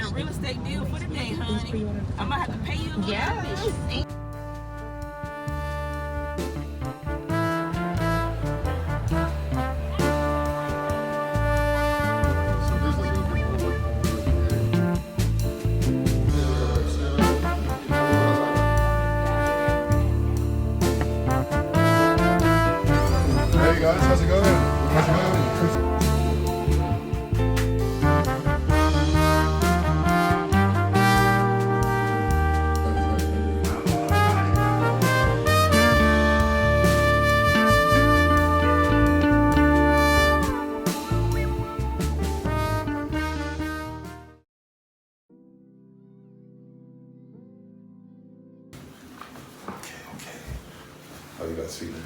a real estate deal for the day, honey. I'm gonna have to pay you a little commission. Hey guys, how's it going? How's it going? How you guys feeling?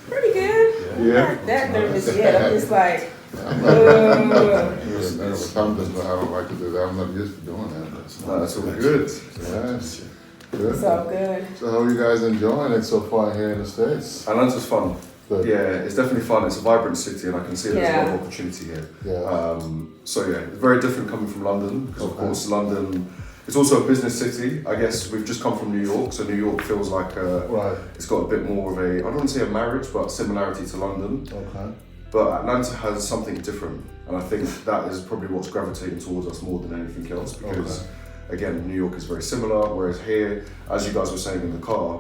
Pretty good. Yeah. I'm not that nervous yet. I'm just like, I don't like to do that. I'm not used to doing that. That's all good. Yes. Good. it's all good. So how are you guys enjoying it so far here in the States? Atlanta's fun. Good. Yeah, it's definitely fun. It's a vibrant city, and I can see there's a lot of opportunity here. Yeah. So yeah, it's very different coming from London because of course London. It's also a business city. I guess we've just come from New York, so New York feels like Right. it's got a bit more of a, I don't want to say a marriage, but similarity to London. Okay. But Atlanta has something different, and I think that is probably what's gravitating towards us more than anything else because, again, New York is very similar, whereas here, as you guys were saying in the car,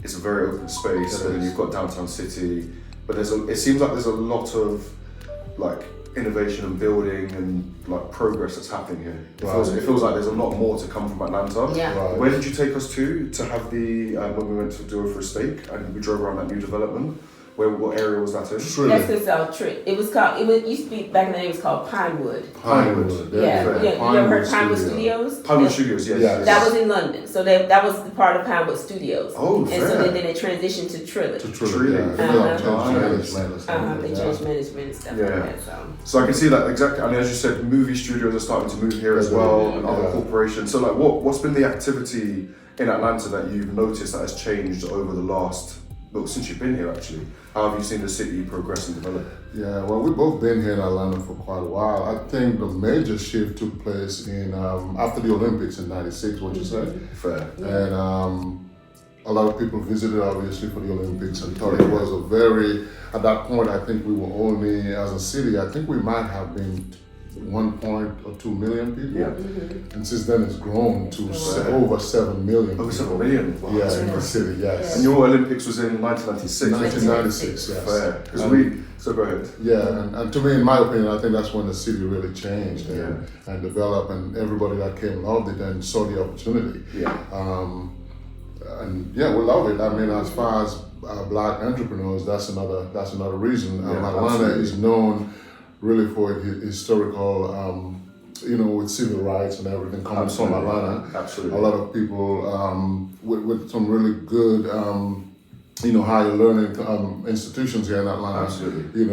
it's a very open space, and you've got downtown city, but it seems like there's a lot of like innovation and building and like progress that's happening here. It feels like there's a lot more to come from Atlanta. Yeah. Right. Where did you take us to have the when we went to do it for a steak and we drove around that new development? What area was that in? That's the South Trip. It was called. It used to be back in the day. It was called Pinewood. Pinewood. Yeah. fair. You ever heard Pinewood Studios? Pinewood Studios, yes. Yeah. That was in London. So that was the part of Pinewood Studios. Oh, and so fair. then it transitioned to Trillet. Yeah. They changed management and stuff like that. So I can see that exactly. I mean, as you said, movie studios are starting to move here as well, and other corporations. So like, what's been the activity in Atlanta that you've noticed that has changed over the last, well, since you've been here actually? How have you seen the city progress and develop? Yeah, well, we've both been here in Atlanta for quite a while. I think the major shift took place in after the Olympics in '96, what you said. Fair. And a lot of people visited obviously for the Olympics and thought it was at that point I think we were only, as a city, I think we might have been 1.2 million people. Yeah. And since then it's grown to over 7 million. Over 7 million? Wow, Yeah, in the city, yes. And your Olympics was in 1996? 1996, yes. Fair. Because so go ahead. Yeah, and to me, in my opinion, I think that's when the city really changed and developed, and everybody that came loved it and saw the opportunity. Yeah. And yeah, we love it. I mean, as far as black entrepreneurs, that's another reason. Atlanta is known really for its historical, with civil rights and everything coming from Atlanta. Absolutely. A lot of people with some really good, higher learning institutions here in Atlanta. Absolutely.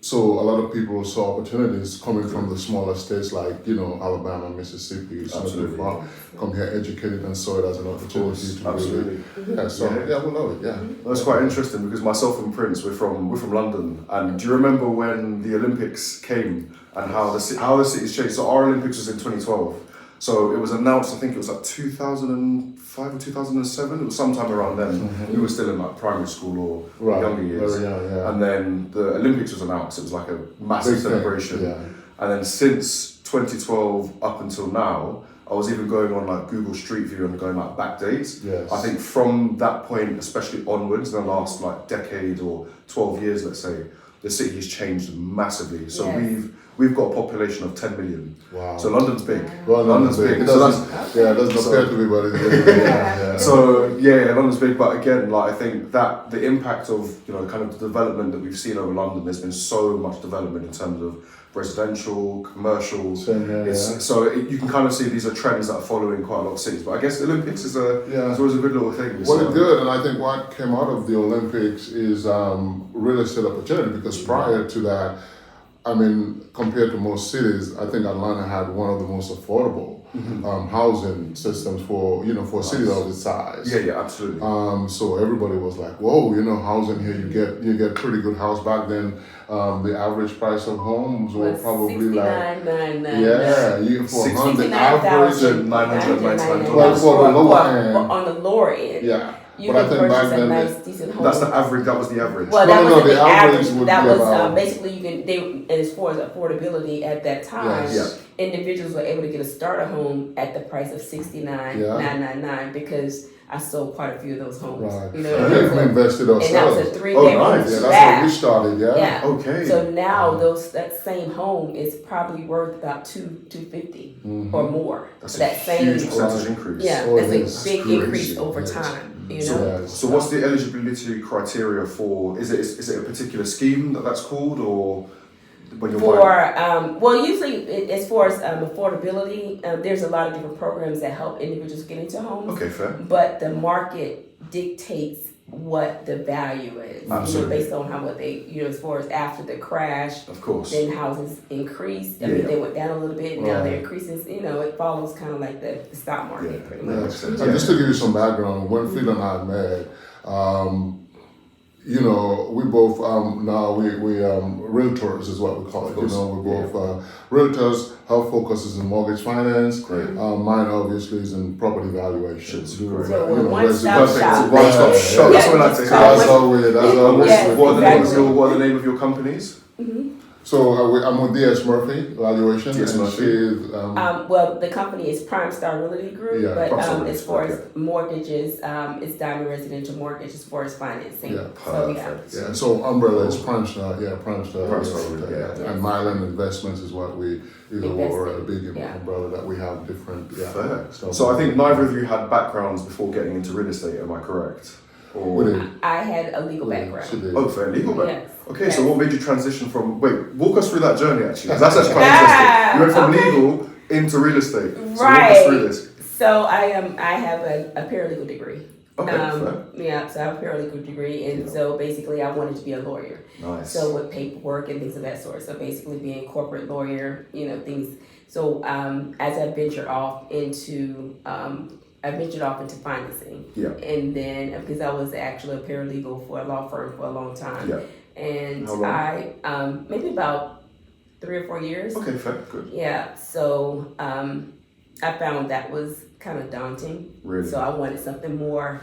So a lot of people saw opportunities coming from the smaller states like, Alabama, Mississippi, come here educated and saw it as an opportunity to absolutely. we love it, yeah. That's quite interesting because myself and Prince, we're from London, and do you remember when the Olympics came and how the city's changed? So our Olympics was in 2012. So it was announced, I think it was like 2005 or 2007, it was sometime around then. We were still in like primary school or younger years. Very young, yeah. And then the Olympics was announced, it was like a massive celebration. And then since 2012 up until now, I was even going on like Google Street View and going like back dates. Yes. I think from that point, especially onwards, in the last like decade or 12 years, let's say, the city has changed massively. So we've got a population of 10 million. Wow. So London's big. Well, London's big. It doesn't appear to be, but it is. So London's big, but again, like I think that the impact of kind of the development that we've seen over London, there's been so much development in terms of residential, commercial. So you can kind of see these are trends that are following quite a lot of cities. But I guess the Olympics is always a good little thing. Well, it's good, and I think what came out of the Olympics is really still opportunity because prior to that, I mean, compared to most cities, I think Atlanta had one of the most affordable housing systems for a city of its size. Yeah, absolutely. So everybody was like, "Whoa, housing here, you get pretty good house." Back then, the average price of homes were probably like for 100 average and 999 well, for the lower end. On the lower end. Yeah. You But I can think purchase back a then nice, decent home. That's the average. That was the average. Well, No, that no, wasn't the the average average. would That be was about- basically as far as affordability at that time. Yes. Individuals were able to get a starter home at the price of $69,999 because I sold quite a few of those homes. Right. You know, We invested and that was ourselves. a 3-bedroom nice. Yeah, flat. that's how we started. Yeah. Yeah. Okay. So now that same home is probably worth about $250 or more. That's that a same huge percentage increase. Yeah, Oh, that's it a is. big Crazy. increase over Yes. time. You So, know. yes. So what's the eligibility criteria for? Is it a particular scheme that's called, or when you're buying? Well, usually as far as affordability, there's a lot of different programs that help individuals get into homes. Okay, fair. But the market dictates what the value is. Absolutely. Based on what they, as far as after the crash, Of course. then houses increased. Yeah, They went down a little bit. Now Right. they're increasing. It follows kind of like the stock market, pretty That much. makes sense. And just to give you some background, when Fleda and I met, we both now we realtors is what we call it. course. We're both realtors. Her focus is in mortgage finance. Great. Mine obviously is in property valuations. Great. So we're one-stop residential- shop. One-stop shop. That's what I like to hear. That's how we. That's how we. Yes. What are the names Exactly. what are the name of your companies? So I'm with DS Murphy Valuation, DS and Murphy. she's Well, the company is Prime Star Realty Group, Yeah, but Prime Star as far Realty, as mortgages, it's Diamond Residential Mortgage as far as financing. Yeah, So yeah. perfect. yeah. So umbrella is Prime Star. Yeah, Prime Star. Prime Star, yeah. yeah. And Myland Investments is what we we're a big Yeah. umbrella that we have different. Yeah. Fair. stuff. So I think neither of you had backgrounds before getting into real estate. Am I correct? Or We did. I had a legal She background. did. Oh, fair legal background. Yes. Okay, Yes. so what made you transition from? Wait, walk us through that journey actually. 'Cause that's actually quite Ah, interesting. You went from okay. legal into real estate. So Right. walk us through this. So I have a paralegal degree. Okay, fair. Yeah, so I have a paralegal degree, and so basically I wanted to be a lawyer. Nice. So with paperwork and things of that sort. So basically being a corporate lawyer, things. So as I ventured off into financing. Yeah. And then because I was actually a paralegal for a law firm for a long time. Yeah. And How long? I maybe about 3 or 4 years. Okay, fair, good. Yeah. So I found that was kind of daunting. Really? So I wanted something more,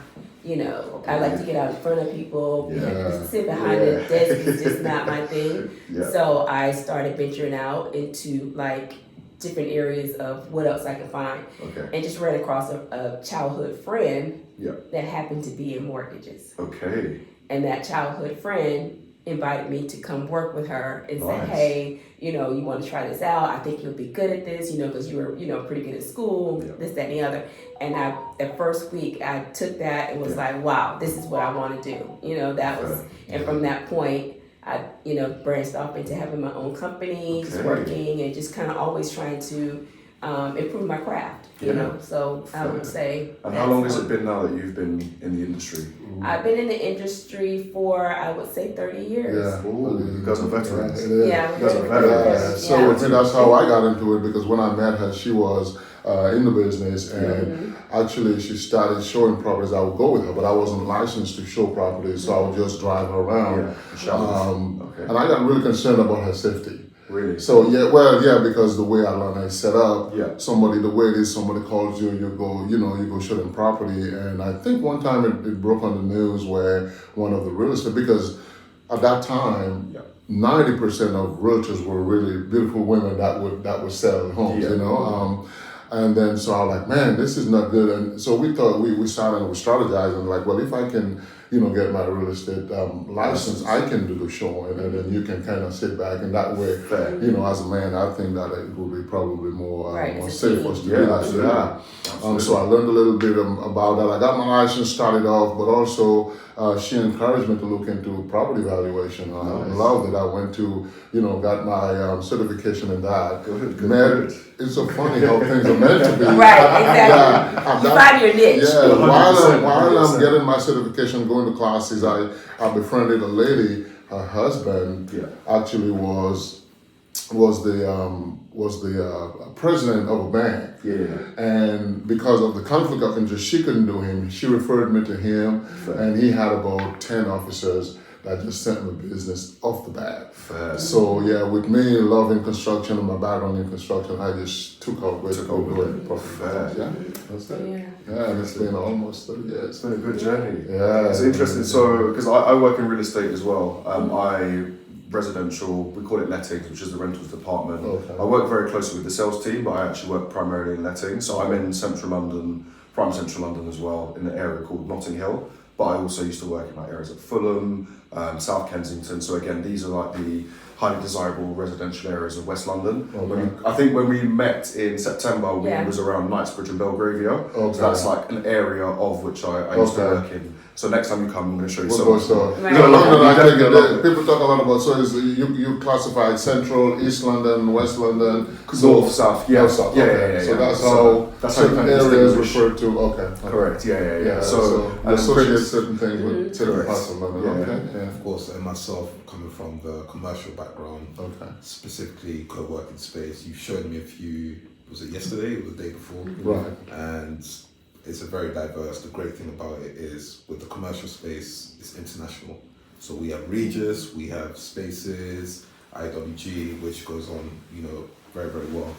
I like to get out in front of people. Yeah. Sit behind a desk is just not my thing. Yeah. So I started venturing out into like different areas of what else I could find. Okay. And just ran across a childhood friend Yeah. that happened to be in mortgages. Okay. And that childhood friend invited me to come work with her and Nice. say, hey, you want to try this out. I think you'll be good at this, because you were, pretty good at school, Yeah. this, that, and the other. And that first week I took that and was like, wow, this is what I want to do. That was, and from that point, I, branched off into having my own company, just Okay. working and just kind of always trying to improve my craft, Yeah. So I would say. And how long has it been now that you've been in the industry? I've been in the industry for, I would say, 30 years. Yeah. Ooh, you guys are veterans. Yeah, it is. Yeah, You guys are we're veterans. Yeah, Yeah. so I think that's how I got into it, because when I met her, she was in the business, and actually she started showing properties. I would go with her, but I wasn't licensed to show properties, so I would just drive her around. Yeah, showers. Okay. And I got really concerned about her safety. Really? So because the way Atlanta is set up, Yeah. the way it is, somebody calls you, you go show them property. And I think one time it broke on the news where one of the real estate, because at that time, Yeah. 90% of realtors were really beautiful women that would sell homes, Yeah. And then so I was like, man, this is not good. And so we thought we sat and we strategized and like, well, if I can, get my real estate license, I can do the showing, and then you can kind of sit back, and that way, Fair. as a man, I think that it would be probably more Right, more it's a safe team. for us to Yeah, do that. absolutely. Yeah. So I learned a little bit about that. I got my license started off, but also she encouraged me to look into property valuation. I Nice. loved it. I went to, got my certification in that. Good. It's so funny how things are meant to be. Right, exactly. Yeah, You find your niche. yeah, 100%, while I'm 100%. getting my certification, going to classes, I befriended a lady. Her husband Yeah. actually was was the president of a bank. Yeah. And because of the conflict of interest, she couldn't do him. She referred me to him, and he had about 10 officers that just sent me business off the bat. Fair. So yeah, with me loving construction and my background in construction, I just took out with it. Fair. Yeah, that's it. Yeah. Yeah, and it's been almost 30 years. It's been a good journey. Yeah. It's interesting. So, because I work in real estate as well. Residential, we call it lettings, which is the rentals department. Okay. I work very closely with the sales team, but I actually work primarily in lettings. So I'm in central London, prime central London as well, in an area called Notting Hill. But I also used to work in like areas like Fulham, South Kensington. So again, these are like the highly desirable residential areas of West London. Okay. I think when we met in September, we Yeah. was around Knightsbridge and Belgravia. Okay. So that's like an area of which I used to work in. So next time you come, I'm going to show you We'll some. go, so, Right. no, London, I think London. people talk a lot about, so is you classified Central, East London, West London, North, South, yeah. North, South, Yeah, okay. yeah, So yeah. that's So how that's how you certain kind of areas distinguish. referred to, okay. Correct, yeah. So and associate previous- certain things with certain Correct. parts of London, Yeah. okay, yeah. Of course, and myself coming from the commercial background, Okay. specifically co-working space, you showed me a few, was it yesterday or the day before? Right. And it's a very diverse. The great thing about it is with the commercial space, it's international. So we have Regis, we have Spaces, IWG, which goes on, very, very well.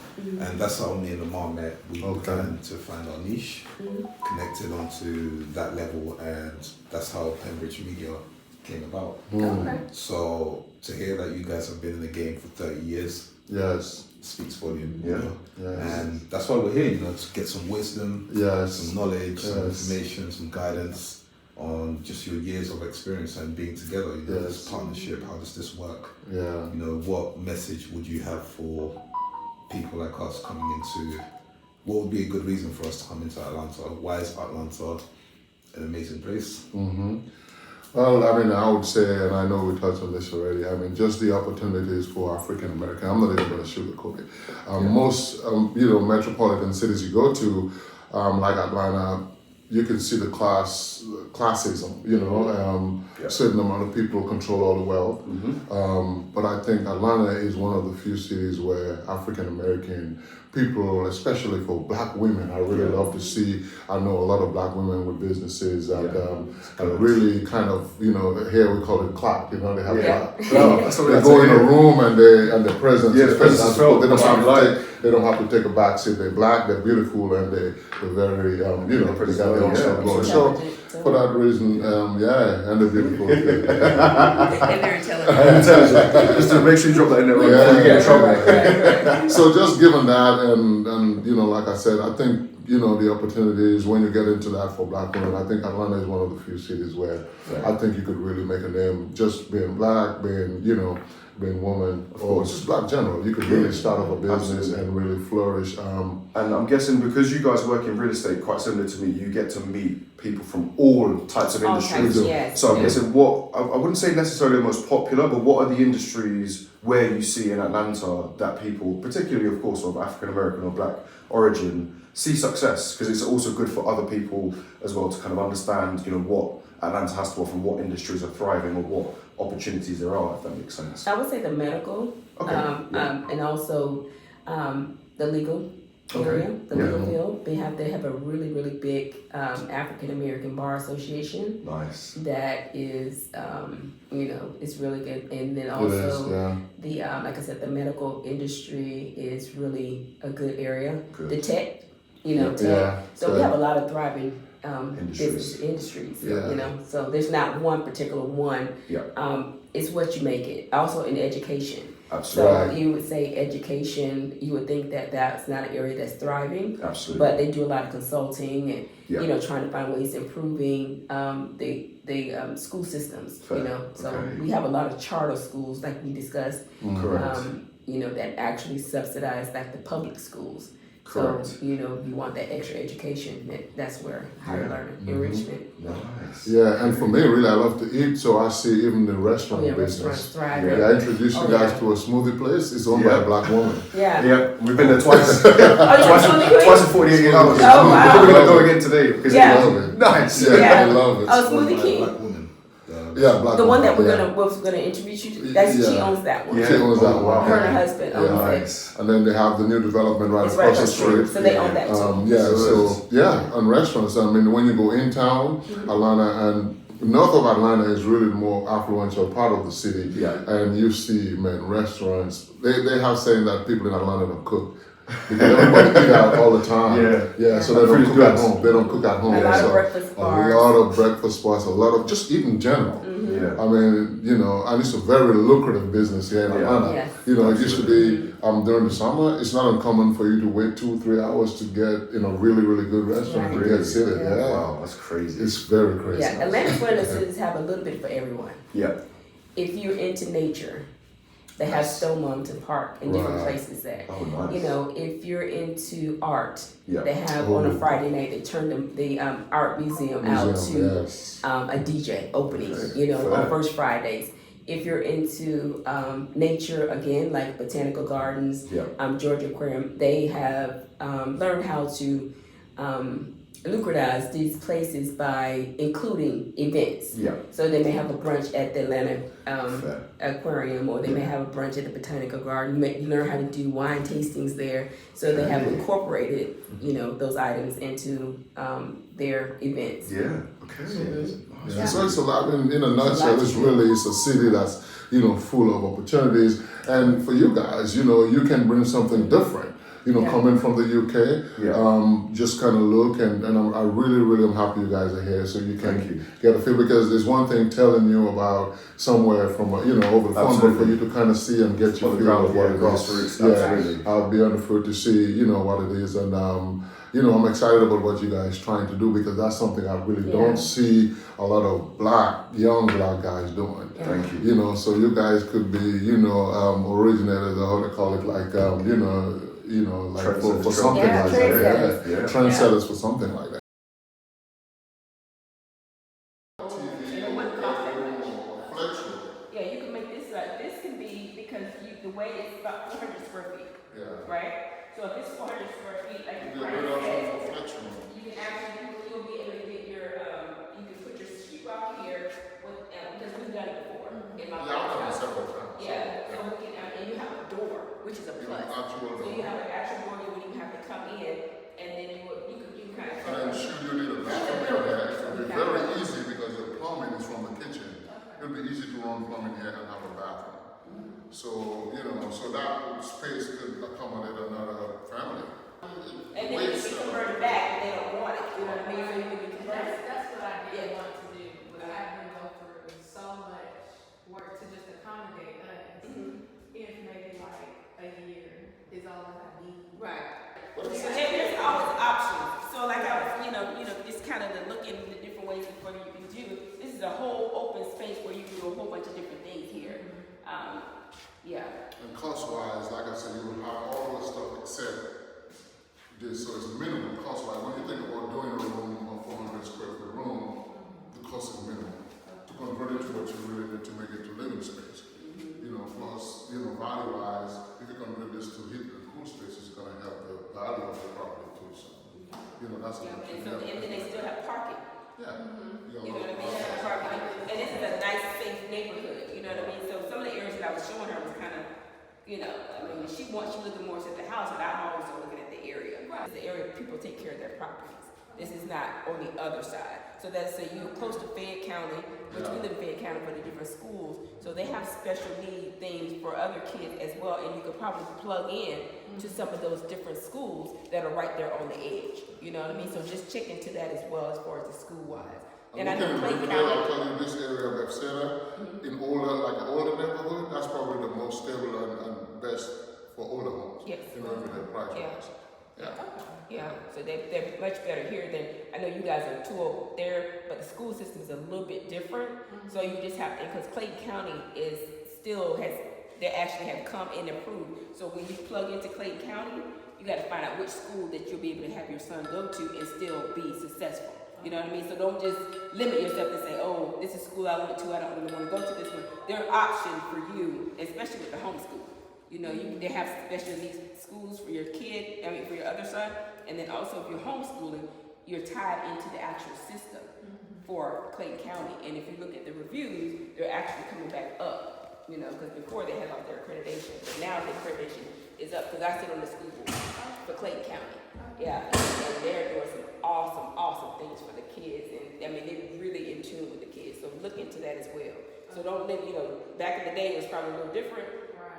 And that's how me and Lamar met. We Okay. began to find our niche, connected onto that level, and that's how Pembridge Media came about. Okay. So to hear that you guys have been in the game for 30 years Yes, speaks volume. Yeah. yes, And that's why we're here, to get some wisdom, yes, some knowledge, some Yes. information, some guidance on just your years of experience and being together. This Yes. partnership, how does this work? yeah. What message would you have for people like us coming into, what would be a good reason for us to come into Atlanta? Why is Atlanta an amazing place? Mm-hmm. Well, I mean, I would say, and I know we touched on this already, I mean, just the opportunities for African American, I'm not even going to sugarcoat it. Most, metropolitan cities you go to, like Atlanta, you can see the classism, certain amount of people control all the wealth. But I think Atlanta is one of the few cities where African American people, especially for black women, I really love to see. I know a lot of black women with businesses and really kind of, here we call it clap, they have clap. That's what They we go in a room and their presence Yeah, the presence is felt. they don't That's have what to we take, they don't have to take a back seat. They're black, they're beautiful, and they're very, they got their own stuff going. So for that reason, and they're beautiful. And they're intelligent. Intelligent. Just to make sure you drop that in there right before you get in trouble. Right. So just given that, and like I said, I think the opportunities when you get into that for black women, I think Atlanta is one of the few cities where I think you could really make a name just being black, being woman, or just black general. You could really start up a business and really flourish. And I'm guessing because you guys work in real estate, quite similar to me, you get to meet people from all types of All industries. types, yes. So I'm guessing I wouldn't say necessarily the most popular, but what are the industries where you see in Atlanta that people, particularly of course of African American or black origin, see success? Because it's also good for other people as well to kind of understand, what Atlanta has to offer and what industries are thriving or what opportunities there are, if that makes sense. I would say the medical, Okay, and also the legal area, the legal field. They have a really, really big African American Bar Association Nice. that is, it's really good. And then It is, also the, like I said, the medical industry is really a good area. Good. The tech, tech. Yeah, So we have a lot of thriving Industries. industries, Yeah. So there's not one particular one. Yeah. It's what you make it. Also in education. Absolutely. So you would say education, you would think that that's not an area that's thriving, Absolutely. but they do a lot of consulting and, Yeah. trying to find ways of improving the school systems, Fair. So Okay. we have a lot of charter schools like we discussed, Correct. that actually subsidize like the public schools. Correct. So, you want that extra education, that's where higher learning, enrichment. Nice. Yeah, and for me, really, I love to eat, so I see even the restaurant Restaurants business. thriving. Yeah, I introduced you guys to a smoothie place. It's owned by a black woman. Yeah. Yeah, we've been there twice. Oh, you Twice in 48 hours. Oh, wow. We're going to go again today. Because Yeah. I love it. Nice. Yeah, Yeah. I love it. Oh, Smoothie Black King. woman. Yeah, Black The one that Market, was gonna introduce you to. That's she Yeah. owns that one. She owns that Oh, one. wow. Her and her husband owns it. Nice. And then they have the new development right It's right across the street. So they own that too. And restaurants. I mean, when you go in town, Atlanta and north of Atlanta is really the more affluential part of the city. Yeah. And you see, man, restaurants. They have saying that people in Atlanta don't cook. Because everybody eat out all the time. So they don't cook at home. They don't cook at home. A lot So of breakfast bars. A lot of breakfast bars. A lot of just eat in general. I mean, and it's a very lucrative business here in Atlanta. Yes. It used to be during the summer. It's not uncommon for you to wait 2-3 hours to get in a really, really good restaurant to get seated. Yeah. Wow, that's crazy. It's very crazy. Yeah, Atlanta's one of those cities have a little bit for everyone. Yeah. If you're into nature, they have Stone Mountain Park in different Right. places there. Oh, nice. If you're into art, Yeah. they have on a Friday night, they turn the art museum out to a DJ opening, on first Fridays. If you're into nature, again, like Botanical Gardens, Georgia Aquarium, they have learned how to lucratize these places by including events. Yeah. So they may have a brunch at the Atlanta Aquarium, or they may have a brunch at the Botanical Garden. You learn how to do wine tastings there. So they have incorporated, those items into their events. Yeah. Okay. Yeah. So it's a lot. In a nutshell, it's a city that's full of opportunities. And for you guys, you can bring something different. Coming from the UK, just kind of look and I really, really am happy you guys are here, so you can get a feel, because there's one thing telling you about somewhere from over the phone, but for you to kind of see and get your feel of what it is. Absolutely. I'll be on the foot to see what it is, and I'm excited about what you guys trying to do, because that's something I really don't see a lot of young black guys doing. Thank you. So you guys could be originators, or how they call it, like for something like that. Trendsetters for something like that. Yeah, you can make this. This can be, because the way it's about 400 square feet. Yeah. Right. So if it's 400 square feet, like You Ryan can said, you can actually you'll be able to get your you can put your sheetrock here because we've done it before in my house. several times. Yeah. So we can and you have a door, which is a plus. So you have an actual door. You wouldn't even have to come in, and then you kind of. And I'm sure you need a bathroom area. It will be very easy because your plumbing is from the kitchen. It'll be easy to run plumbing here and have a bathroom. So, so that space could accommodate another family. And then you can convert it back if they don't want it. You know what I mean? So you can be converted. That's what I did want to do, was have them go through so much work to just accommodate us. If maybe like a year is all that I need. Right. And there's always options. So like I was, just kind of looking at the different ways of what you can do. This is a whole open space where you can do a whole bunch of different things here. And cost-wise, like I said, you will have all the stuff except this, so it's minimal cost-wise. When you think about doing a room, a 400 square foot room, the cost is minimal. To convert it to what you really need to make it to living space. Plus, value-wise, if you convert this to heat and cool space, it's going to help the value of the property too. So, that's And then they still have parking. Yeah. You know what I mean? Parking. And this is a nice, safe neighborhood. You know what I mean? So some of the areas that I was showing her was kind of, she looking more at the house, and I'm always looking at the area. It's the area people take care of their properties. This is not on the other side. So that's you're close to Fayette County, which we live in Fayette County for the different schools. So they have special need things for other kids as well, and you could probably plug in to some of those different schools that are right there on the edge. You know what I mean? So just check into that as well as far as the school wise. And I know Clayton County. I'll tell you, this area of Epsena, in older neighborhood, that's probably the most stable and best for older homes. Yes. With their price wise. Yeah, so they're much better here than, I know you guys are too old there, but the school system is a little bit different. So you just have to, because Clayton County they actually have come and approved. So when you plug into Clayton County, you got to find out which school that you'll be able to have your son go to and still be successful. You know what I mean? So don't just limit yourself and say, oh, this is school I went to, I don't really want to go to this one. There are options for you, especially with the homeschool. They have special needs schools for your for your other son, and then also if you're homeschooling, you're tied into the actual system. for Clayton County. And if you look at the reviews, they're actually coming back up, you know, because before they had like their accreditation, but now the accreditation is up, because I sit on the school board for Clayton County. Yeah, and they're doing some awesome things for the kids, and I mean, they're really in tune with the kids, so look into that as well. So don't live, you know, back in the day it was probably a little different,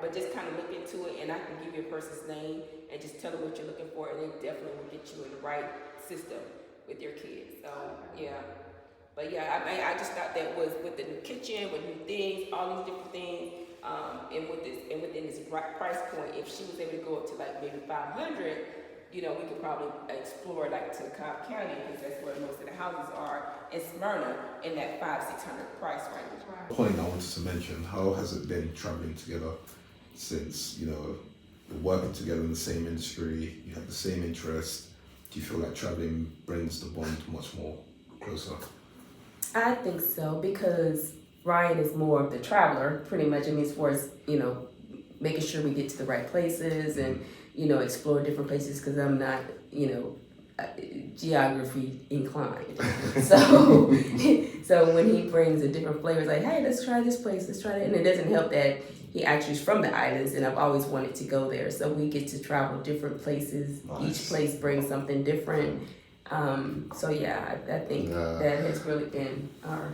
but just kind of look into it, and I can give you a person's name and just tell them what you're looking for, and they definitely will get you in the right system with your kids. So yeah, but yeah, I just thought that was with the new kitchen, with new things, all these different things, and with this, and within this price point, if she was able to go up to like maybe 500, you know, we could probably explore like to Cobb County, because that's where most of the houses are in Smyrna, in that 500-600 price range. Point I wanted to mention: how has it been traveling together since you're working together in the same industry? You have the same interest. Do you feel like traveling brings the bond much more closer? I think so, because Ryan is more of the traveler, pretty much. I mean, as far as, you know, making sure we get to the right places and, you know, explore different places, because I'm not, you know, geography inclined. So so when he brings a different flavor, it's like, hey, let's try this place, let's try that. And it doesn't help that he actually is from the islands, and I've always wanted to go there. So we get to travel different places. Nice. Each place brings something different. So yeah, I think that has really been our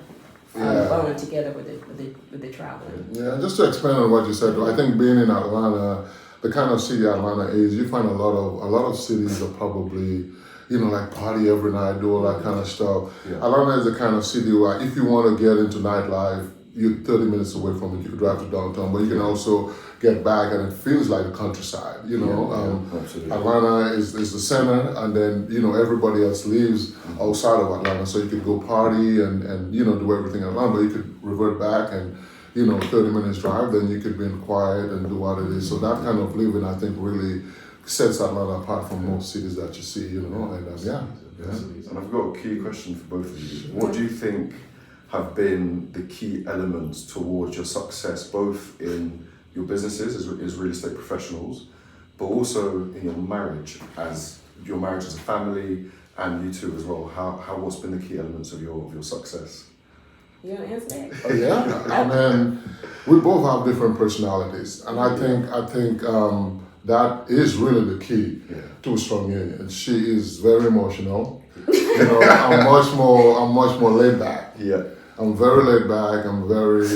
bond together with the traveling. Yeah, just to expand on what you said, I think being in Atlanta, the kind of city Atlanta is, you find a lot of cities are probably, you know, like party every night, do all that kind of stuff. Yeah. Atlanta is the kind of city where if you want to get into nightlife, you're 30 minutes away from it. You could drive to downtown, but you can also get back, and it feels like the countryside. You know, Atlanta is the center, and then, you know, everybody else lives outside of Atlanta, so you could go party and you know, do everything in Atlanta, but you could revert back and, you know, 30 minutes drive, then you could be in quiet and do what it is. So that kind of living, I think, really sets Atlanta apart from most cities that you see, you know, and And I've got a key question for both of you. What do you think have been the key elements towards your success, both in your businesses as real estate professionals, but also in your marriage as a family, and you two as well? What's been the key elements of your success? You want to answer that? Yeah, I mean, we both have different personalities, and I think that is really the key to a strong union. She is very emotional. You know, I'm much more laid back. Yeah, I'm very laid back. I'm very,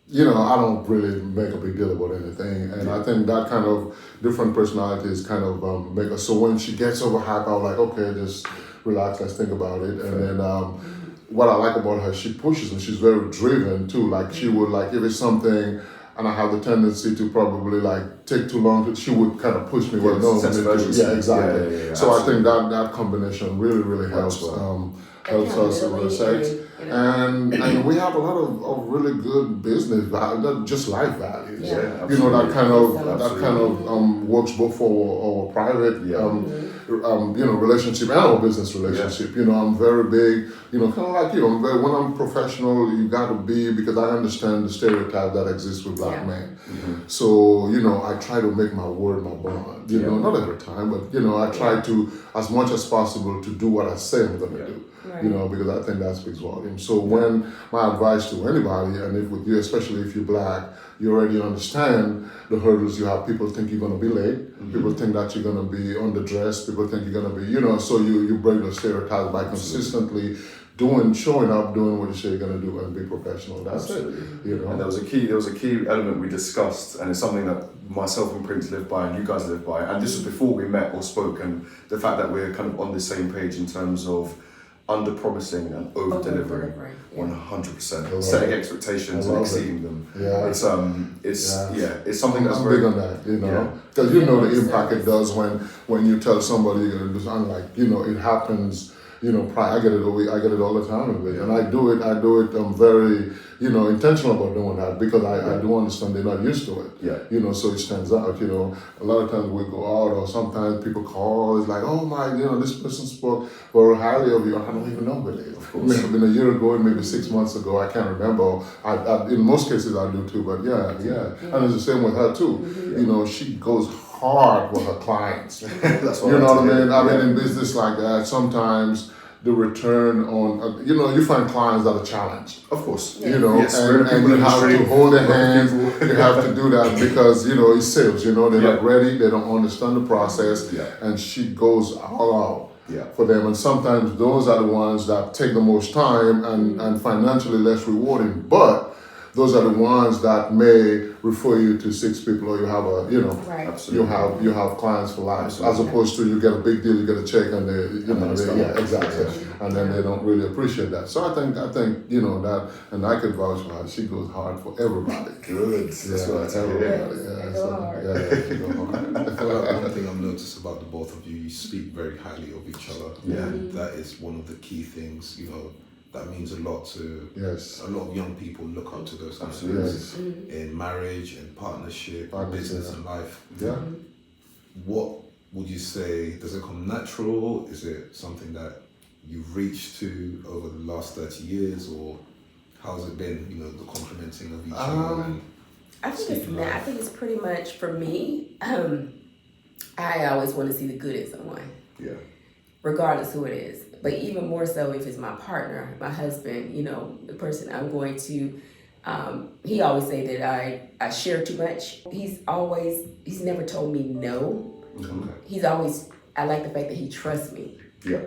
you know, I don't really make a big deal about anything, and I think that kind of different personalities kind of make us. So when she gets over hype, I'm like, okay, just relax, let's think about it, and then. What I like about her, she pushes, and she's very driven too. Like, she would, like, if it's something and I have the tendency to probably like take too long, she would kind of push me. Well, no, yeah, exactly. So I think that combination really helps us with sex. And we have a lot of really good business value, just life values. Yeah, you know, that kind of works both for our private relationship and our business relationship. Yeah. You know, I'm very big, you know, kind of like you. When I'm professional, you got to be, because I understand the stereotype that exists with black men. Mm-hmm. So, you know, I try to make my word my bond. You know, not every time, but, you know, I try to, as much as possible, to do what I say I'm going to do. Right. You know, because I think that speaks volumes. So when my advice to anybody, and if with you, especially if you're black, you already understand the hurdles you have. People think you're going to be late. Mm-hmm. People think that you're going to be underdressed. People think you're going to be, you know, so you break those stereotypes by consistently showing up, doing what you say you're going to do, and be professional. That's it. You know. And there was a key element we discussed, and it's something that myself and Prince live by, and you guys live by. And this was before we met or spoke, and the fact that we're kind of on the same page in terms of under-promising and over-delivering, 100%. Setting expectations and exceeding them. Yeah. It's something that's very big on that, you know, because you know the impact it does when you tell somebody you're gonna do something. Like, you know, it happens. You know, I get it all the time, and I do it. I'm very, you know, intentional about doing that, because I do understand they're not used to it. Yeah. You know, so it stands out. You know, a lot of times we go out, or sometimes people call. It's like, oh my, you know, this person spoke very highly of you. I don't even know what it is. It may have been a year ago, maybe 6 months ago. I can't remember. I in most cases I do too, but yeah. And it's the same with her too. Mm-hmm. You know, she goes hard with her clients. That's what you know what I mean? I mean, in business like that, sometimes the return on, you find clients that are challenged. Of course. Yeah. Yes, and you have to hold their hands, you have to do that because, it's sales, they're not ready, they don't understand the process, and she goes all out for them. And sometimes those are the ones that take the most time and financially less rewarding, but those are the ones that may refer you to 6 people, or you have Right. you have clients for life, as opposed to you get a big deal, you get a check, and exactly, and then they don't really appreciate that. So I think that, and I could vouch for her. She goes hard for everybody. Good. That's what I tell you. Everybody. She goes hard. I feel like one thing I've noticed about the both of you, you speak very highly of each other. Yeah. And that is one of the key things, that means a lot to a lot of young people look up to those kind of things in marriage and partnership, business and life. Yeah. What would you say, does it come natural? Is it something that you've reached to over the last 30 years, or how's it been, the complementing of each other? And I think it's pretty much, for me, I always want to see the good in someone. Yeah. Regardless who it is. But even more so if it's my partner, my husband, the person I'm going to, he always say that I share too much. He's never told me no. Okay. I like the fact that he trusts me. Yeah.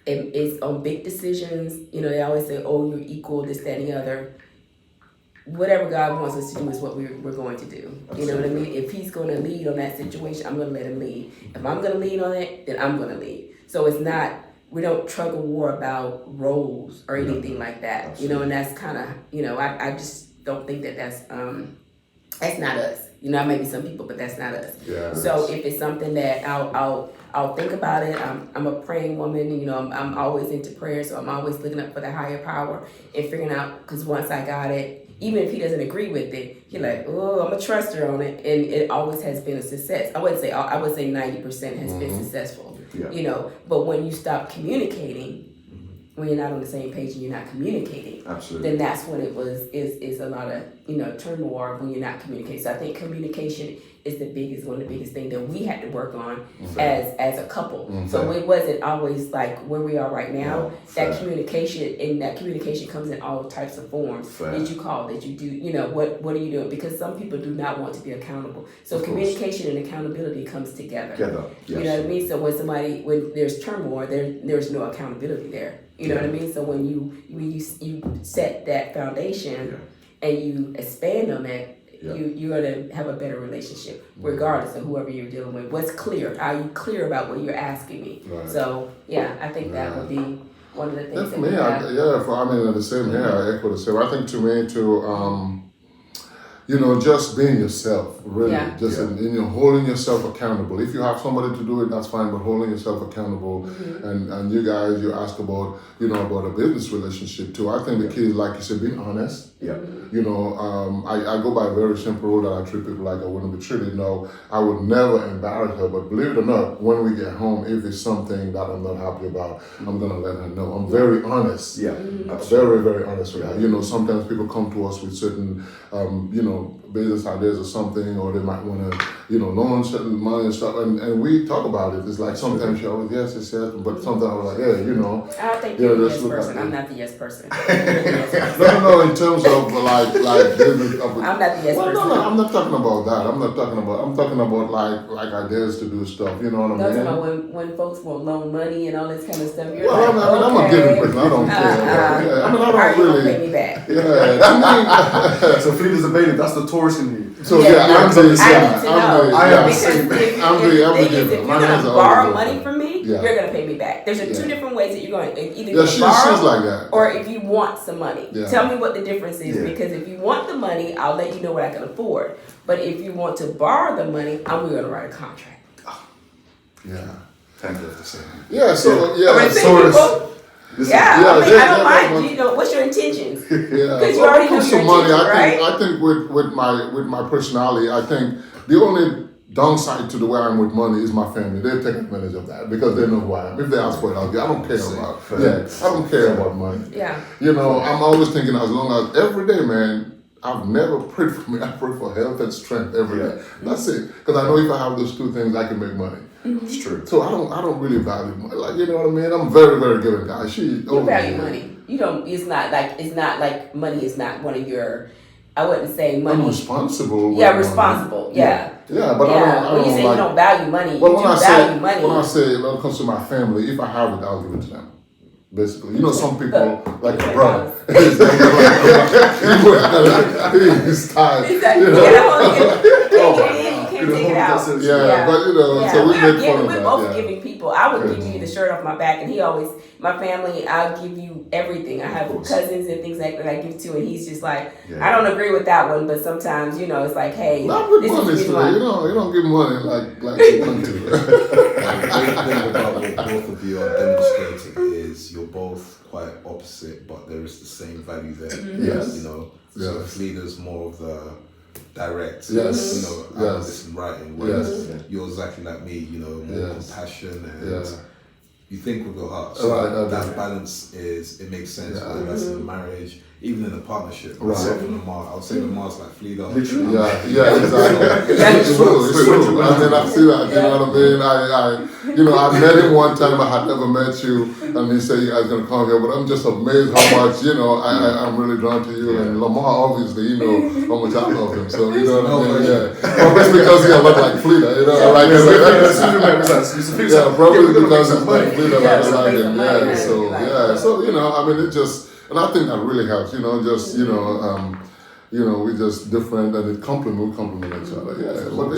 It's on big decisions, they always say, oh, you're equal, this, that, and the other. Whatever God wants us to do is what we're going to do. Absolutely. You know what I mean? If he's going to lead on that situation, I'm going to let him lead. If I'm going to lead on it, then I'm going to lead. So it's not, we don't tug a war about roles or anything like that. Absolutely. And that's kind of, I just don't think that's not us. Maybe some people, but that's not us. Yeah. So if it's something that I'll think about it. I'm a praying woman. I'm always into prayer, so I'm always looking up for the higher power and figuring out, because once I got it, even if he doesn't agree with it, he's like, oh, I'm a truster on it, and it always has been a success. I would say 90% has been successful. Yeah. But when you stop communicating, when you're not on the same page and you're not communicating, Absolutely. then that's when is a lot of turmoil when you're not communicating. So I think communication is one of the biggest things that we had to work on as a couple. So it wasn't always like where we are right now. That communication comes in all types of forms. Did you call? Did you do? What are you doing? Because some people do not want to be accountable. So communication and accountability comes together. Yes. You know what I mean? So when there's turmoil, there's no accountability there. You know what I mean? So when you set that foundation and you expand on that, you're going to have a better relationship, regardless of whoever you're dealing with. What's clear? Are you clear about what you're asking me? Right. So I think that would be one of the things. For me, the same here. I echo the same. I think to me just being yourself, really. In holding yourself accountable. If you have somebody to do it, that's fine, but holding yourself accountable. And you guys, you ask about, about a business relationship too. I think the key is, like you said, being honest. Yeah. I go by a very simple rule that I treat people like I wouldn't be treated. No, I would never embarrass her, but believe it or not, when we get home, if it's something that I'm not happy about, I'm going to let her know. I'm very honest. Yeah. Very, very honest with her. Sometimes people come to us with certain, business ideas or something, or they might want to, loan certain money and stuff, and we talk about it. It's like sometimes she always yes, but sometimes I'm like, I don't think you're the yes person. I'm not the yes person. No, in terms of like business. I'm not the yes person. No, I'm not talking about that. I'm talking about like ideas to do stuff. You know what I mean? That's about when folks want loan money and all this kind of stuff. You're I'm a giving person. I don't care. I don't really. Pay me back. Yeah. So Fleda's a baby. That's the Taurus in you. So I'm the If you're gonna borrow money from me, you're gonna pay me back. There's two different ways that you're going to either borrow like that. or if you want some money. Yeah. Tell me what the difference is, because if you want the money, I'll let you know what I can afford. But if you want to borrow the money, I'm going to write a contract. Yeah. Thank you for saying. Yeah. So Taurus. I don't mind. What's your intentions? Because you already know your money. intentions, right? I think with my personality, I think the only downside to the way I'm with money is my family. They take advantage of that because they know who I am. If they ask for it, I'll get. I don't care about. I don't care about money. Yeah. I'm always thinking as long as every day, man. I've never prayed for me. I pray for health and strength every day. That's it. Because I know if I have those two things, I can make money. It's true. So I don't really value money. Like, you know what I mean? I'm a very, very giving guy. You value money. You don't. It's not like money is not one of your. I wouldn't say money. I'm responsible. Yeah, responsible. Money. Yeah. Yeah, but I don't when you say like, you don't value money, well, you do value money. When I say when it comes to my family, if I have it, I'll give it to them. Basically, you know, some people like my brother. He's tired. Exactly. You know? You can't take it out. Yeah, but you know, so we make fun of we're that. both giving people. I would give you the shirt off my back, and he always, my family, I'll give you everything. I have cousins and things like that I give to, and he's just like, I don't agree with that one, but sometimes, you know, it's like, hey, not with this money, is you don't give money like you want to. The great thing about what both of you are demonstrating is you're both quite opposite, but there is the same value there. Yes. You know, so Yes. Fleda's more of the direct, Yes. you know, analysis and writing, whereas you're exactly like me, you know, more compassion and you think with your heart. So that balance it makes sense, whether that's in a marriage, even in a partnership. Myself and Lamar, I would say Lamar's like Fleda. Literally. Yeah, exactly. It's true. I mean, I see that, you know what I mean? I met him one time, I had never met you, and he said you guys going to come here, but I'm just amazed how much, I'm really drawn to you, and Lamar, obviously, you know how much I love him, so, you know what I mean? Probably because he look like Fleda, you know, like, probably because he's like Fleda, like him, so, it just, and I think that really helps, we're just different and we complement each other. Yeah. But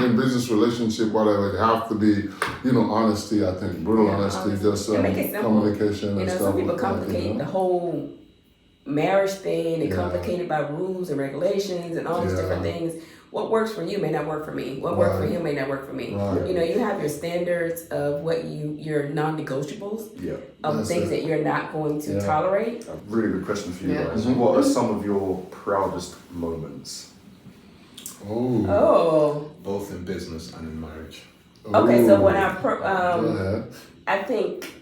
in business relationship, whatever, it have to be, honesty, I think, brutal honesty, just communication and stuff. Some people complicate the whole marriage thing, they complicate it by rules and regulations and all these different things. What works for you may not work for me. What works for him may not work for me. Right. You have your standards of what your non-negotiables of things that you're not going to tolerate. A really good question for you guys. What are some of your proudest moments? Oh. Both in business and in marriage. Okay, so when I think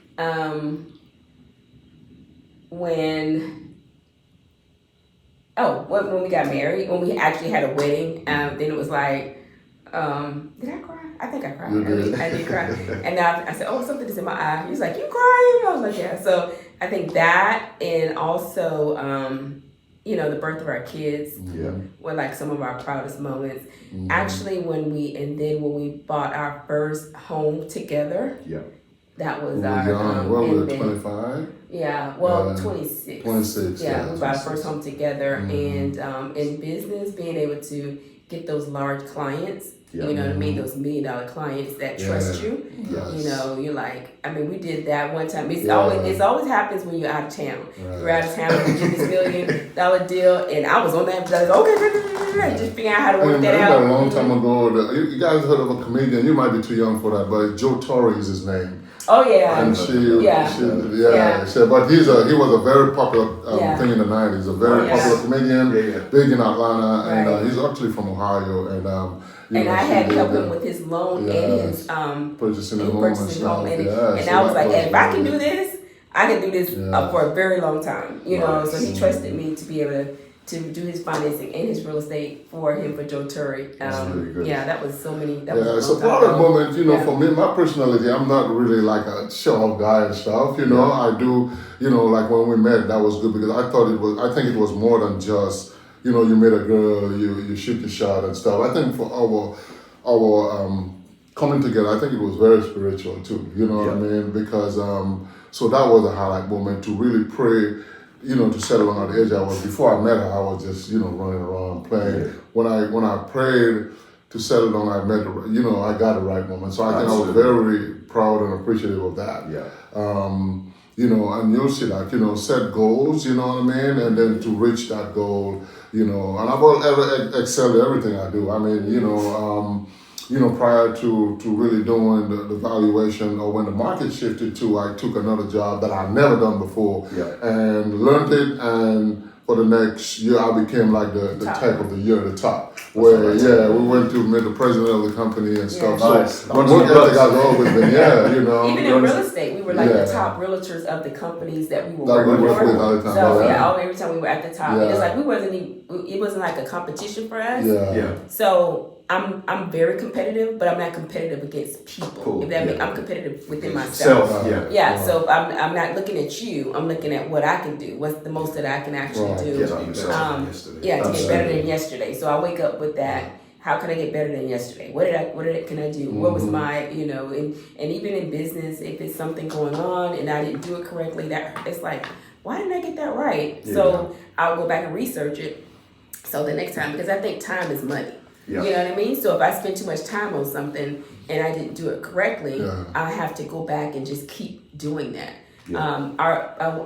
when we got married, when we actually had a wedding, then it was like, did I cry? I think I cried. I did cry. And now I said, something is in my eye. He was like, you crying? I was like, yeah. So I think that, and also, the birth of our kids were like some of our proudest moments. Mm-hmm. Actually, when we bought our first home together, that was our we were 25. Yeah, 26. 26. Yeah, we bought our first home together, and in business, being able to get those large clients, you know what I mean, those $1 million clients that trust you. Yes. You're like, we did that one time. It always happens when you're out of town. Right. You're out of town, you get this $1 million deal, and I was on that. I was okay, just figuring out how to work that out. A long time ago, you guys heard of a comedian? You might be too young for that, but Joe Torre is his name. Oh yeah, and but he was a very popular thing in the '90s. A very popular comedian, big in Atlanta, and he's actually from Ohio. And I had helped him with his loan and his purchasing a home and stuff. And I was like, if I can do this, I can do this for a very long time. So he trusted me to be able to do his financing and his real estate for him, for Joe Torre. Really good. That was so many. It's a proud moment, for me, my personality, I'm not really like a show-off guy and stuff, I do, like when we met, that was good because I think it was more than just, you meet a girl, you shoot the shot and stuff. I think for our coming together, I think it was very spiritual too, what I mean? Because, so that was a highlight moment to really pray, to settle on the edge. Before I met her, I was just, running around playing. Yeah. When I prayed to settle down, I met her, I got the right moment. So I think I was very proud and appreciative of that. Yeah. And you'll see that, set goals, what I mean? And then to reach that goal, and I've excelled at everything I do. I mean, prior to really doing the valuation, or when the market shifted I took another job that I'd never done before and learned it and for the next year, I became like the Top. tech of the year, the top. Where we went to meet the president of the company and stuff. Nice. So work ethic has always been, you know. Even in real estate, we were like the Yeah. top realtors of the companies that we were That we working work for. with all the time. So Yeah. every time we were at the top, Yeah. it's like it wasn't like a competition for us. Yeah. So I'm very competitive, but I'm not competitive against people. Cool. If that Yeah. makes, I'm competitive within myself. Self, Yeah, so I'm not looking at you. I'm looking at what I can do. What's the most that I can actually Right. do? Yeah, yourself. Yeah, to get Absolutely. better than yesterday. So I wake up with that. How can I get better than yesterday? What can I do? What was my, and even in business, if it's something going on and I didn't do it correctly, that it's like, why didn't I get that right? Yeah. So I'll go back and research it. So the next time, because I think time is money. Yeah. You know what I mean? So if I spend too much time on something and I didn't do it correctly, I have to go back and just keep doing that. Yeah.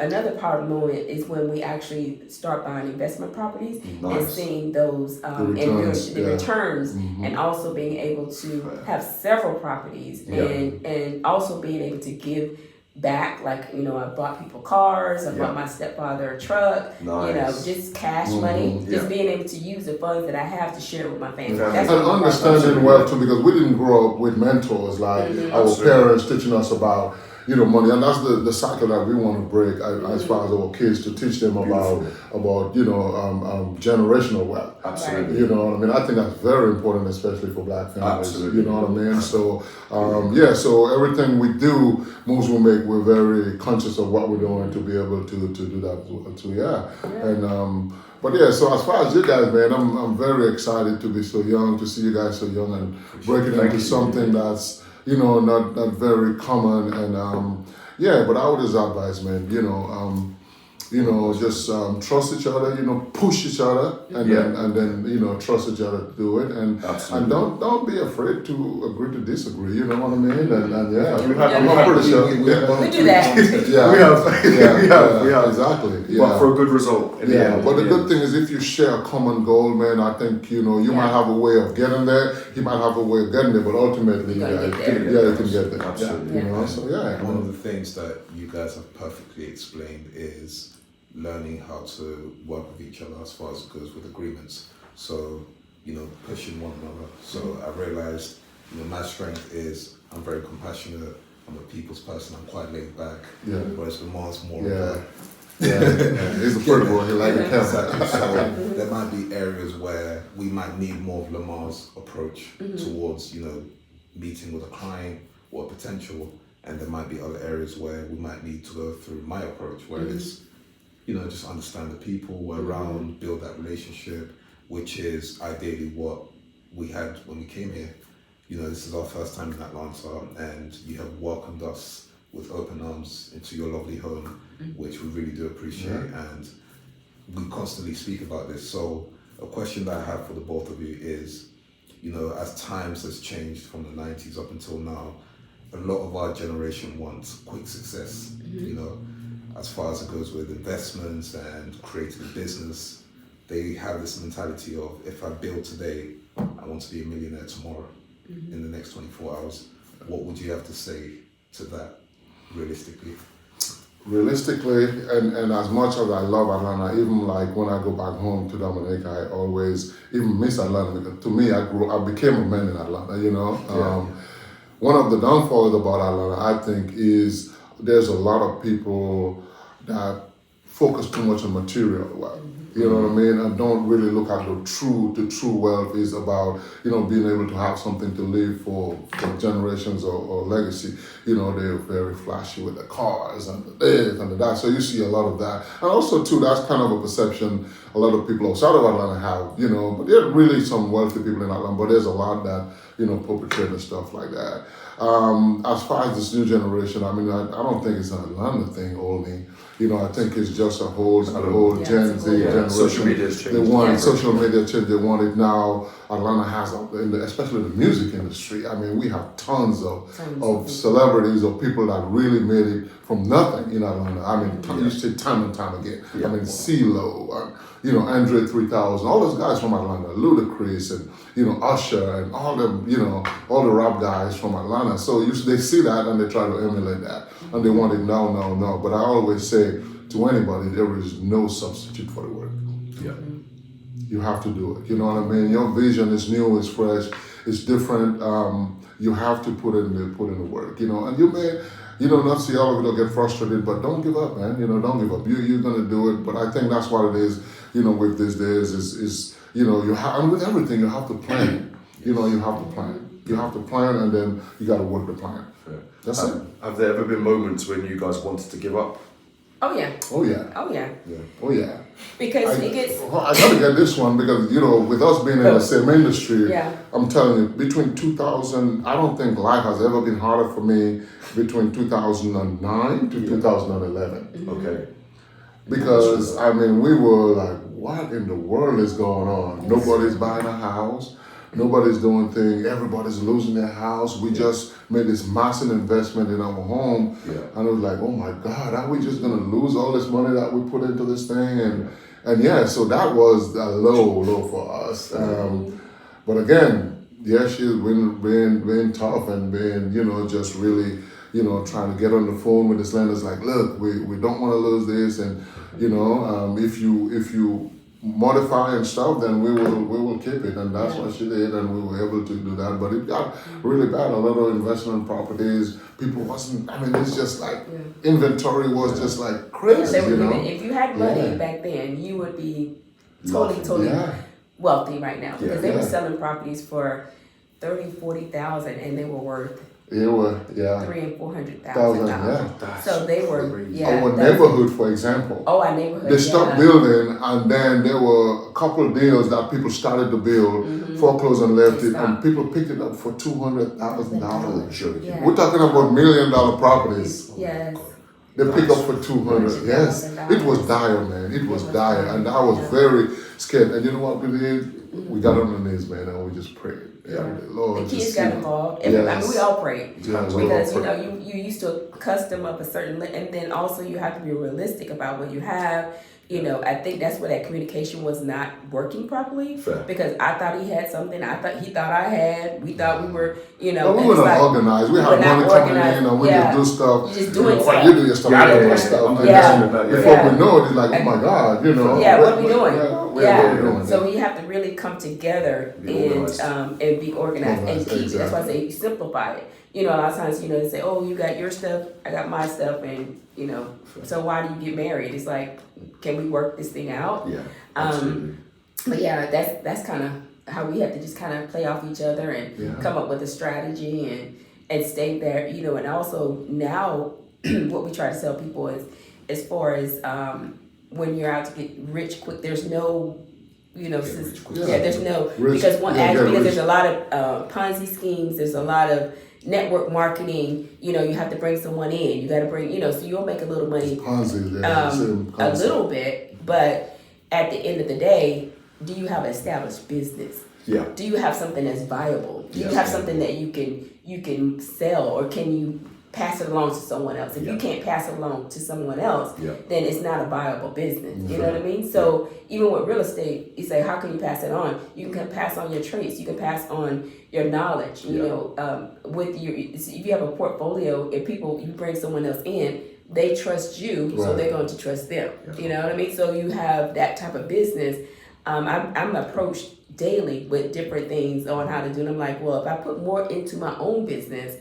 Another part of the moment is when we actually start buying investment properties and Nice. seeing those the returns, and also being able to have several properties and also being able to give back. Like, I bought people cars, I bought my stepfather a truck, Nice. just cash money, just being able to use the funds that I have to share with my family. Yeah. That's And what I'm understanding wealth too, because we didn't grow up with mentors like our Absolutely. parents teaching us about money, and that's the cycle that we want to break as far as our kids, to teach them about generational wealth. Absolutely. You know what I mean? I think that's very important, especially for Black families. Absolutely. You know what I mean? So so everything we do, moves we make, we're very conscious of what we're doing to be able to do that as well too. And but so as far as you guys, man, I'm very excited to be so young, to see you guys so young and breaking into something that's not very common, and but I would just advise, man, just trust each other, push each other, and then trust each other to do it, and don't be afraid to agree to disagree. You know what I mean? And I'm pretty sure we do that. We have exactly. But for a good result. But the good thing is, if you share a common goal, man, I think you might have a way of getting there. He might have a way of getting there, but ultimately, you can get there. Absolutely. So One of the things that you guys have perfectly explained is learning how to work with each other as far as it goes with agreements. So, pushing one another. So I realized, my strength is I'm very compassionate. I'm a people's person. I'm quite laid back. Whereas Lamar's more he's a pretty boy. He like a camera. Exactly. So there might be areas where we might need more of Lamar's approach towards, meeting with a client or potential, and there might be other areas where we might need to go through my approach, where it's, just understand the people we're around, build that relationship, which is ideally what we had when we came here. This is our first time in Atlanta, and you have welcomed us with open arms into your lovely home, which we really do appreciate, and we constantly speak about this. So a question that I have for the both of you is, as times has changed from the 90s up until now, a lot of our generation wants quick success, as far as it goes with investments and creating a business. They have this mentality of, if I build today, I want to be a millionaire tomorrow, in the next 24 hours. What would you have to say to that, realistically? Realistically, and as much as I love Atlanta, even like when I go back home to Dominica, I always even miss Atlanta, because to me, I became a man in Atlanta, One of the downfalls about Atlanta, I think, is there's a lot of people that focus too much on material wealth. You know what I mean? And don't really look at the true wealth is about, being able to have something to leave for generations or legacy. They're very flashy with the cars and the this and the that. So you see a lot of that. And also too, that's kind of a perception a lot of people outside of Atlanta have, but there are really some wealthy people in Atlanta, but there's a lot that, perpetrate and stuff like that. As far as this new generation, I don't think it's an Atlanta thing only. I think it's just a whole Gen Z generation. Social media's changed. They want social media change. They want it now. Atlanta has, especially the music industry. We have tons of celebrities or people that really made it from nothing in Atlanta. You see time and time again. CeeLo, Andre 3000, all those guys from Atlanta, Ludacris, and Usher, and all them, all the rap guys from Atlanta. So they see that and they try to emulate that, and they want it now. But I always say to anybody, there is no substitute for the work. Yeah. You have to do it. You know what I mean? Your vision is new, it's fresh, it's different. You have to put in the work. You know, and you may, not see all of it or get frustrated, but don't give up, man. Don't give up. You're gonna do it. But I think that's what it is. With these days is you have, and with everything you have to plan. You have to plan. You have to plan, and then you got to work the plan. Fair. That's it. Have there ever been moments when you guys wanted to give up? Oh yeah. Oh yeah. Oh yeah. Oh yeah. Because it gets. I gotta get this one because with us being in the same industry, Yeah. I'm telling you, between 2000, I don't think life has ever been harder for me between 2009 to 2011. Okay. Because we were like, what in the world is going on? Nobody's buying a house. Nobody's doing things. Everybody's losing their house. We just made this massive investment in our home. Yeah. And it was like, oh my God, are we just going to lose all this money that we put into this thing? And yeah, so that was a low for us. But again, she's been tough and been, just really, trying to get on the phone with this lenders like, look, we don't want to lose this. And, if you modify and stuff, then we will keep it, and that's what she did, and we were able to do that. But it got really bad. A lot of investment properties, people wasn't. It's just like inventory was just like crazy. If you had money back then, you would be totally wealthy right now because they were selling properties for $30,000-$40,000, and they were worth. They were $300,000 and $400,000. So they were our neighborhood, for example. Oh, our neighborhood. They stopped building, and then there were a couple of deals that people started to build, foreclosed and left it, and people picked it up for $200,000. Yeah. We're talking about $1 million properties. Yes. They pick up for 200. Yes, it was dire, man. It was dire, and I was very scared. And you know what we did? We got on our knees, man, and we just prayed. Lord, the kids got involved. We all prayed because you used to custom up a certain, and then also you have to be realistic about what you have. I think that's where that communication was not working properly. Fair. Because I thought he had something. He thought I had. We thought we were, we were not organized. We had money coming in, and we just do stuff. You just doing stuff. You do your stuff. I do my stuff. Before we know it, it's like, oh my God, Yeah, what are we doing? What are we doing? So we have to really come together and be organized and keep it. That's why I say you simplify it. A lot of times, they say, oh, you got your stuff, I got my stuff, and, so why do you get married? It's like, can we work this thing out? Yeah, absolutely. But yeah, that's kind of how we have to just kind of play off each other and come up with a strategy and stay there, and also now what we try to tell people is, as far as when you're out to get rich quick, there's no there's no because there's a lot of Ponzi schemes, there's a lot of network marketing. You have to bring someone in. You got to bring, so you'll make a little money, a little bit, but at the end of the day, do you have an established business? Yeah. Do you have something that's viable? Do you have something that you can sell, or can you pass it along to someone else? If you can't pass it along to someone else, then it's not a viable business. You know what I mean? So even with real estate, you say, how can you pass it on? You can pass on your traits. You can pass on your knowledge. If you have a portfolio, if you bring someone else in, they trust you, so they're going to trust them. You know what I mean? So you have that type of business. I'm approached daily with different things on how to do it. I'm like, well, if I put more into my own business,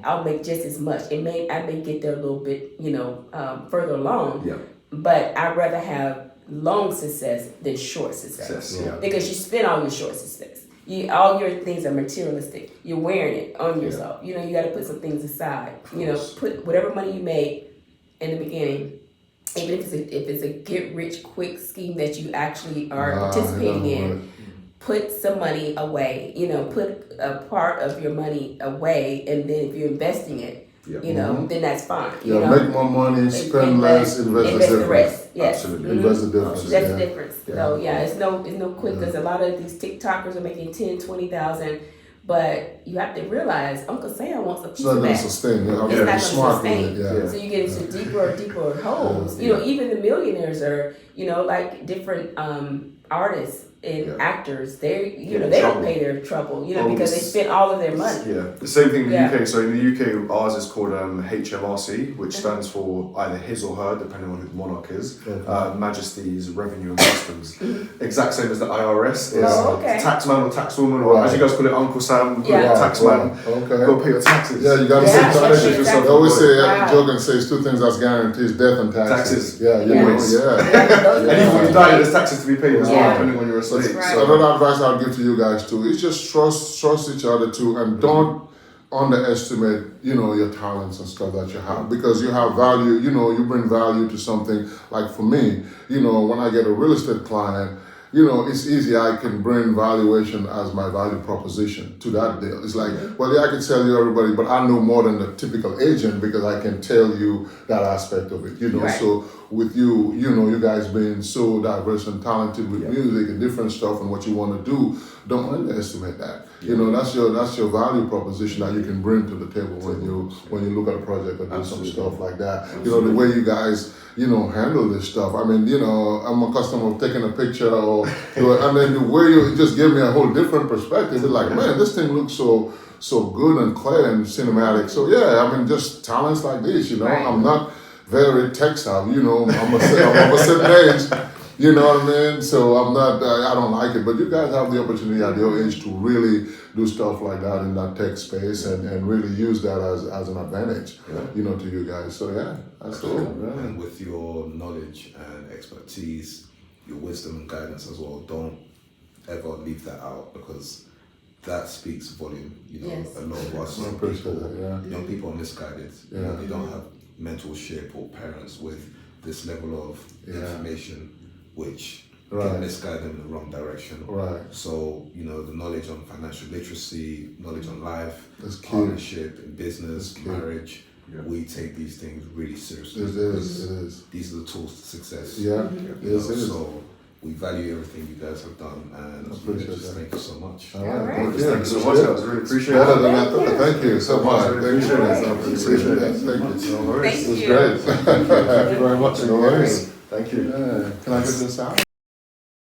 I'll make just as much. I may get there a little bit, further along. Yeah. But I'd rather have long success than short success. Because you spend all your short success. All your things are materialistic. You're wearing it on yourself. You got to put some things aside. Put whatever money you made in the beginning. Even if it's a get rich quick scheme that you actually are participating in, put some money away. Put a part of your money away, and then if you're investing it, then that's fine. Make more money, spend less, invest the rest. Yes. Absolutely, invest the difference. That's the difference. So it's no quick, because a lot of these TikTokers are making $10,000-$20,000. But you have to realize Uncle Sam wants a piece of that. It's not going to sustain. It's not going to sustain. So you get into deeper holes. Even the millionaires are, like different artists and Yeah. actors, they Get in they don't trouble. pay their trouble, Oh, because they it's- spent all of their money. Yeah, the same thing in the Yeah. UK. So in the UK, ours is called HMRC, which stands for either his or her, depending on who the monarch is. Majesty's Revenue and Customs. Exact same as the IRS. Is Oh, okay. taxman or taxwoman, or as you guys call it, Uncle Sam, we call Yeah. it taxman. Okay. Go pay your taxes. Yeah, you gotta Yeah, say that's taxes. exactly. They always say, Wow. joke and say, it's two things that's guaranteed: death and taxes. Taxes. Yeah, you Always. know, yeah. Yeah, those are And even when you the die, there's taxes to be paid as well, Yeah. depending on your estate. Right. So another advice I'll give to you guys too is just trust each other too, and don't underestimate, your talents and stuff that you have, because you have value, you bring value to something. Like for me, when I get a real estate client, it's easy. I can bring valuation as my value proposition to that deal. It's like, well, yeah, I can tell you everybody, but I know more than the typical agent because I can tell you that aspect of it, Right. So with you, you guys being so diverse and talented with music and different stuff and what you want to do, don't underestimate that. That's your value proposition that you can bring to the table when you look at a project or do some stuff like that. The way you guys handle this stuff. I mean, I'm accustomed of taking a picture and then the way you just give me a whole different perspective. It's like, man, this thing looks so good and clear and cinematic. So yeah, I mean, just talents like this. Right. I'm not very tech savvy. I'm a certain age. You know what I mean? So I'm not, I don't like it, but you guys have the opportunity at your age to really do stuff like that in that tech space and really use that as an advantage, to you guys. So yeah, that's cool. Yeah. And with your knowledge and expertise, your wisdom and guidance as well, don't ever leave that out, because that speaks volume. Yes. A lot of us I appreciate that, yeah. young people are misguided. Yeah. They don't have mentorship or parents with this level of information, which Right. can misguide them in the wrong direction. Right. So, the knowledge on financial literacy, knowledge on life, That's key. partnership in business, That's key. marriage, we take these things really seriously. It is. These are the tools to success. Yeah, yes, it is. So we value everything you guys have done, and Appreciate that. thank you so much. All All right. right. Thank you so much, guys. Really appreciate Better it. than I thought. Thank you so much. Really Thank you. appreciate it. I appreciate that. Thank you. No worries. Thank It was you. great. Thank you very much. No worries. Thank you. Yeah. Can I get this out?